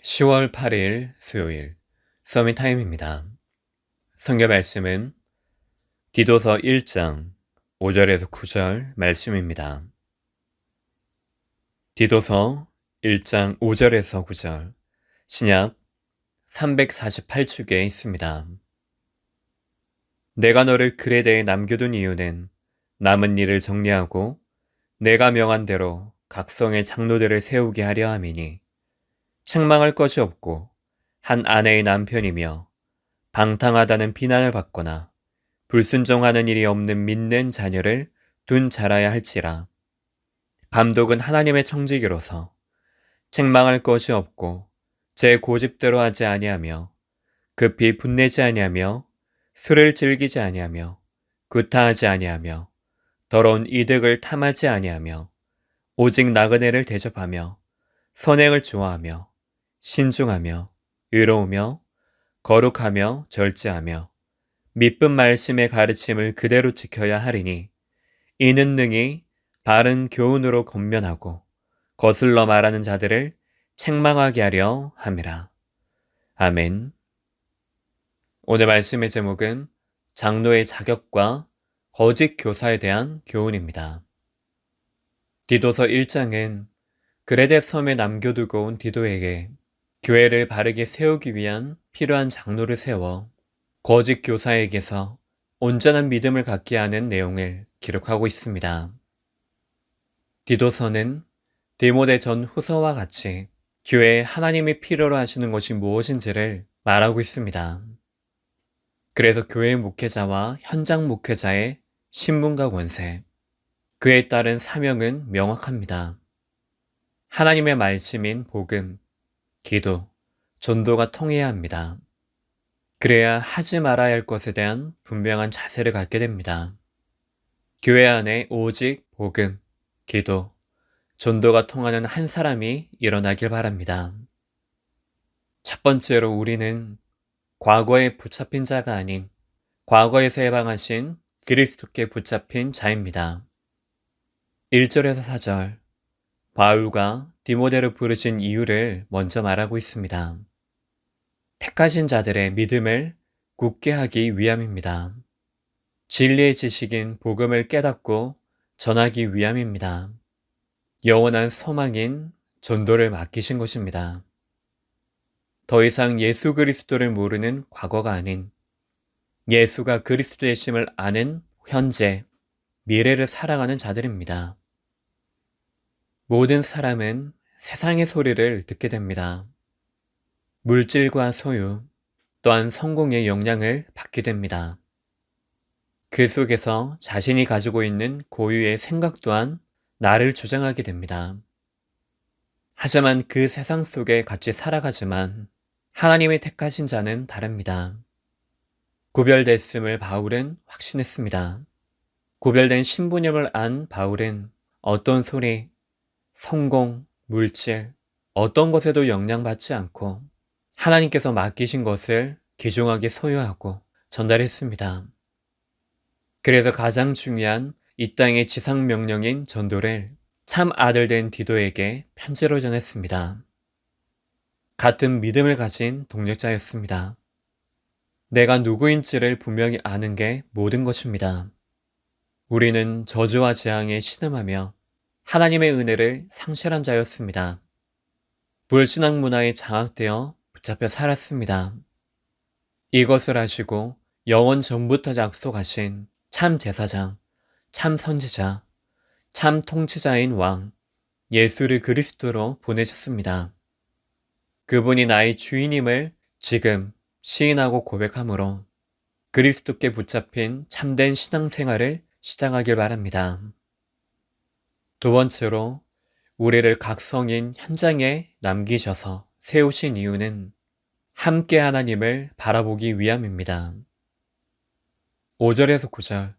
10월 8일 수요일 서밋타임입니다. 성경 말씀은 디도서 1장 5절에서 9절 말씀입니다. 디도서 1장 5절에서 9절 신약 348쪽에 있습니다. 내가 너를 그레데에 남겨둔 이유는 남은 일을 정리하고 내가 명한 대로 각성의 장로들을 세우게 하려 함이니 책망할 것이 없고 한 아내의 남편이며 방탕하다는 비난을 받거나 불순종하는 일이 없는 믿는 자녀를 둔 자라야 할지라. 감독은 하나님의 청지기로서 책망할 것이 없고 제 고집대로 하지 아니하며 급히 분내지 아니하며 술을 즐기지 아니하며 구타하지 아니하며 더러운 이득을 탐하지 아니하며 오직 나그네를 대접하며 선행을 좋아하며 신중하며 의로우며 거룩하며 절제하며 미쁜 말씀의 가르침을 그대로 지켜야 하리니 이는 능히 바른 교훈으로 권면하고 거슬러 말하는 자들을 책망하게 하려 함이라. 아멘. 오늘 말씀의 제목은 장로의 자격과 거짓 교사에 대한 교훈입니다. 디도서 1장은 그레데 섬에 남겨두고 온 디도에게 교회를 바르게 세우기 위한 필요한 장로를 세워 거짓 교사에게서 온전한 믿음을 갖게 하는 내용을 기록하고 있습니다. 디도서는 디모데 전 후서와 같이 교회에 하나님이 필요로 하시는 것이 무엇인지를 말하고 있습니다. 그래서 교회 목회자와 현장 목회자의 신분과 권세, 그에 따른 사명은 명확합니다. 하나님의 말씀인 복음, 기도, 전도가 통해야 합니다. 그래야 하지 말아야 할 것에 대한 분명한 자세를 갖게 됩니다. 교회 안에 오직 복음, 기도, 전도가 통하는 한 사람이 일어나길 바랍니다. 첫 번째로 우리는 과거에 붙잡힌 자가 아닌 과거에서 해방하신 그리스도께 붙잡힌 자입니다. 1절에서 4절, 바울과 디모데를 부르신 이유를 먼저 말하고 있습니다. 택하신 자들의 믿음을 굳게 하기 위함입니다. 진리의 지식인 복음을 깨닫고 전하기 위함입니다. 영원한 소망인 전도를 맡기신 것입니다. 더 이상 예수 그리스도를 모르는 과거가 아닌 예수가 그리스도이심을 아는 현재, 미래를 살아가는 자들입니다. 모든 사람은 세상의 소리를 듣게 됩니다. 물질과 소유, 또한 성공의 영향을 받게 됩니다. 그 속에서 자신이 가지고 있는 고유의 생각 또한 나를 주장하게 됩니다. 하지만 그 세상 속에 같이 살아가지만 하나님이 택하신 자는 다릅니다. 구별됐음을 바울은 확신했습니다. 구별된 신분임을 안 바울은 어떤 소리, 성공, 물질, 어떤 것에도 영향받지 않고 하나님께서 맡기신 것을 귀중하게 소유하고 전달했습니다. 그래서 가장 중요한 이 땅의 지상 명령인 전도를 참 아들 된 디도에게 편지로 전했습니다. 같은 믿음을 가진 동력자였습니다. 내가 누구인지를 분명히 아는 게 모든 것입니다. 우리는 저주와 재앙에 신음하며 하나님의 은혜를 상실한 자였습니다. 불신앙 문화에 장악되어 붙잡혀 살았습니다. 이것을 아시고 영원 전부터 약속하신 참 제사장, 참 선지자, 참 통치자인 왕, 예수를 그리스도로 보내셨습니다. 그분이 나의 주인임을 지금 시인하고 고백함으로 그리스도께 붙잡힌 참된 신앙생활을 시작하길 바랍니다. 두 번째로 우리를 각성인 현장에 남기셔서 세우신 이유는 함께 하나님을 바라보기 위함입니다. 5절에서 9절,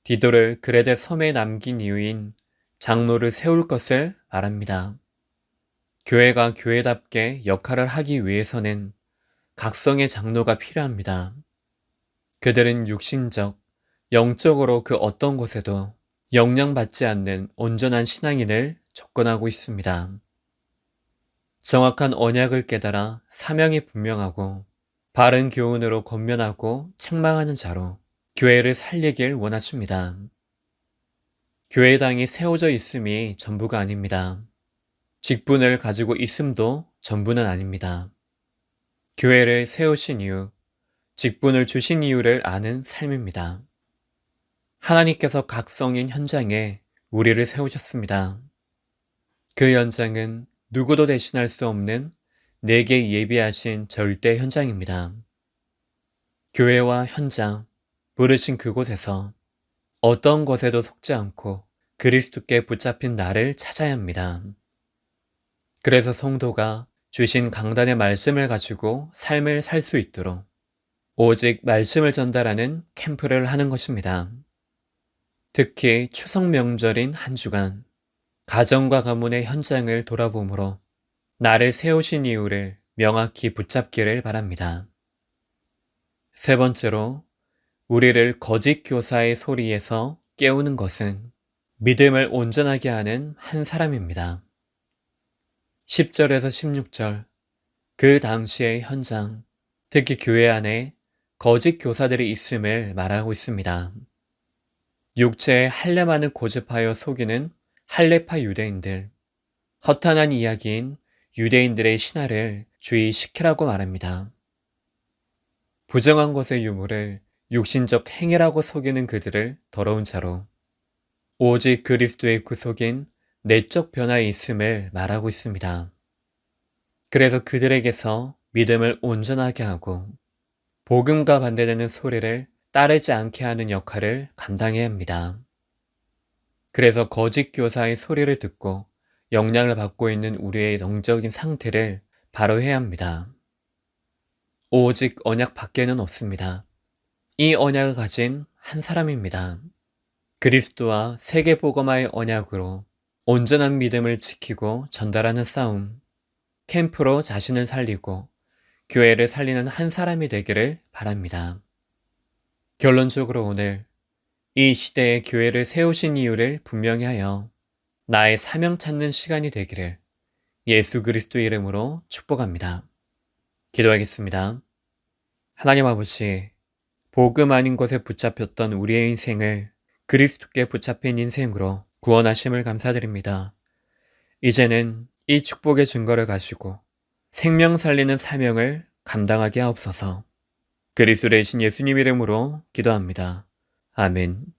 디도를 그레데 섬에 남긴 이유인 장로를 세울 것을 말합니다. 교회가 교회답게 역할을 하기 위해서는 각성의 장로가 필요합니다. 그들은 육신적, 영적으로 그 어떤 곳에도 영향받지 않는 온전한 신앙인을 접근하고 있습니다. 정확한 언약을 깨달아 사명이 분명하고 바른 교훈으로 권면하고 책망하는 자로 교회를 살리길 원하십니다. 교회당이 세워져 있음이 전부가 아닙니다. 직분을 가지고 있음도 전부는 아닙니다. 교회를 세우신 이유, 직분을 주신 이유를 아는 삶입니다. 하나님께서 각 성인 현장에 우리를 세우셨습니다. 그 현장은 누구도 대신할 수 없는 내게 예비하신 절대 현장입니다. 교회와 현장, 부르신 그곳에서 어떤 것에도 속지 않고 그리스도께 붙잡힌 나를 찾아야 합니다. 그래서 성도가 주신 강단의 말씀을 가지고 삶을 살 수 있도록 오직 말씀을 전달하는 캠프를 하는 것입니다. 특히 추석 명절인 한 주간 가정과 가문의 현장을 돌아보므로 나를 세우신 이유를 명확히 붙잡기를 바랍니다. 세 번째로 우리를 거짓 교사의 소리에서 깨우는 것은 믿음을 온전하게 하는 한 사람입니다. 10절에서 16절, 그 당시의 현장, 특히 교회 안에 거짓 교사들이 있음을 말하고 있습니다. 육체의 할례만을 고집하여 속이는 할례파 유대인들, 허탄한 이야기인 유대인들의 신화를 주의시키라고 말합니다. 부정한 것의 유무를 육신적 행위라고 속이는 그들을 더러운 자로 오직 그리스도의 구속인 내적 변화에 있음을 말하고 있습니다. 그래서 그들에게서 믿음을 온전하게 하고 복음과 반대되는 소리를 따르지 않게 하는 역할을 감당해야 합니다. 그래서 거짓 교사의 소리를 듣고 영향을 받고 있는 우리의 영적인 상태를 바로 해야 합니다. 오직 언약 밖에는 없습니다. 이 언약을 가진 한 사람입니다. 그리스도와 세계복음화의 언약으로 온전한 믿음을 지키고 전달하는 싸움, 캠프로 자신을 살리고 교회를 살리는 한 사람이 되기를 바랍니다. 결론적으로 오늘 이 시대에 교회를 세우신 이유를 분명히 하여 나의 사명 찾는 시간이 되기를 예수 그리스도 이름으로 축복합니다. 기도하겠습니다. 하나님 아버지, 복음 아닌 것에 붙잡혔던 우리의 인생을 그리스도께 붙잡힌 인생으로 구원하심을 감사드립니다. 이제는 이 축복의 증거를 가지고 생명 살리는 사명을 감당하게 하옵소서. 그리스도 되신 예수님 이름으로 기도합니다. 아멘.